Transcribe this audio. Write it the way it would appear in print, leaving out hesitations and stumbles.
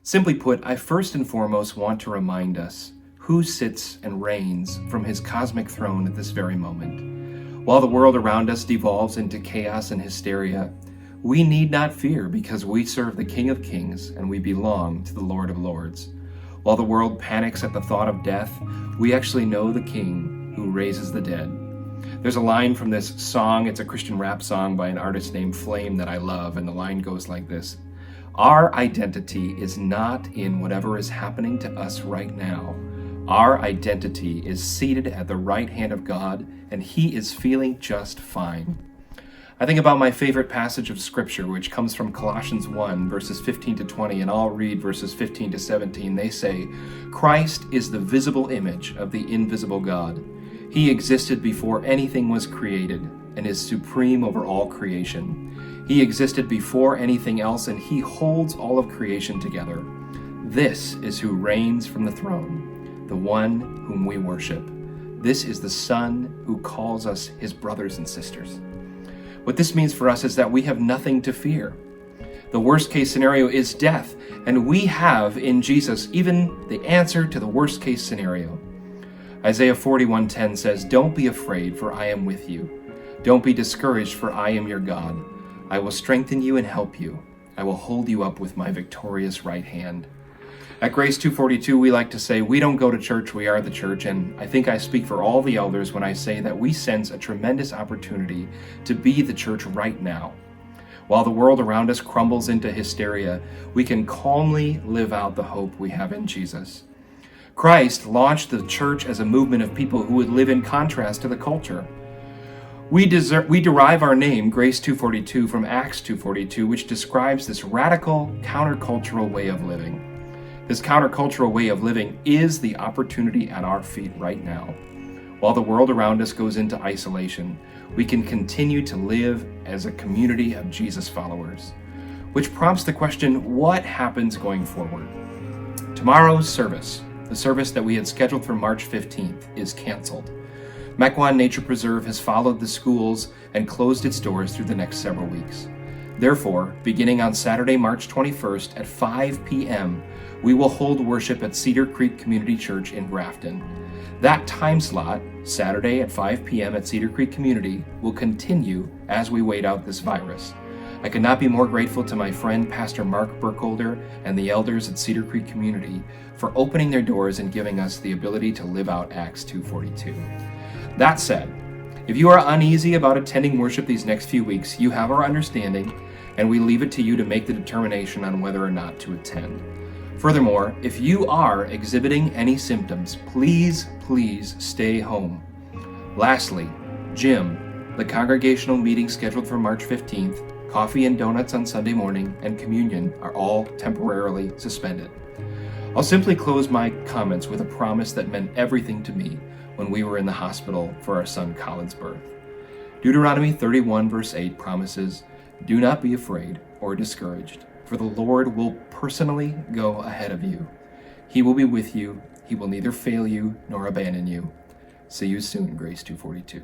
Simply put, I first and foremost want to remind us who sits and reigns from his cosmic throne at this very moment. While the world around us devolves into chaos and hysteria, we need not fear because we serve the King of Kings and we belong to the Lord of Lords. While the world panics at the thought of death, we actually know the King who raises the dead. There's a line from this song, it's a Christian rap song by an artist named Flame that I love, and the line goes like this: "Our identity is not in whatever is happening to us right now. Our identity is seated at the right hand of God, and He is feeling just fine." I think about my favorite passage of Scripture, which comes from Colossians 1, verses 15 to 20, and I'll read verses 15 to 17. They say, "Christ is the visible image of the invisible God. He existed before anything was created and is supreme over all creation. He existed before anything else, and He holds all of creation together. This is who reigns from the throne, the one whom we worship. This is the Son who calls us His brothers and sisters." What this means for us is that we have nothing to fear. The worst case scenario is death, and we have in Jesus even the answer to the worst case scenario. Isaiah 41:10 says, "Don't be afraid, for I am with you. Don't be discouraged, for I am your God. I will strengthen you and help you. I will hold you up with my victorious right hand." At Grace 242, we like to say, we don't go to church, we are the church, and I think I speak for all the elders when I say that we sense a tremendous opportunity to be the church right now. While the world around us crumbles into hysteria, we can calmly live out the hope we have in Jesus. Christ launched the church as a movement of people who would live in contrast to the culture. We derive our name, Grace 242, from Acts 2:42, which describes this radical, countercultural way of living. This countercultural way of living is the opportunity at our feet right now. While the world around us goes into isolation, we can continue to live as a community of Jesus followers. Which prompts the question, what happens going forward? Tomorrow's service, the service that we had scheduled for March 15th, is canceled. Mequon Nature Preserve has followed the schools and closed its doors through the next several weeks. Therefore, beginning on Saturday, March 21st at 5 p.m., we will hold worship at Cedar Creek Community Church in Grafton. That time slot, Saturday at 5 p.m. at Cedar Creek Community, will continue as we wait out this virus. I could not be more grateful to my friend Pastor Mark Burkholder and the elders at Cedar Creek Community for opening their doors and giving us the ability to live out Acts 2:42. That said, if you are uneasy about attending worship these next few weeks, you have our understanding, and we leave it to you to make the determination on whether or not to attend. Furthermore, if you are exhibiting any symptoms, please stay home. Lastly, gym, the congregational meeting scheduled for March 15th, coffee and donuts on Sunday morning, and communion are all temporarily suspended. I'll simply close my comments with a promise that meant everything to me when we were in the hospital for our son Colin's birth. Deuteronomy 31 verse 8 promises, "Do not be afraid or discouraged, for the Lord will personally go ahead of you. He will be with you. He will neither fail you nor abandon you." See you soon, Grace 242.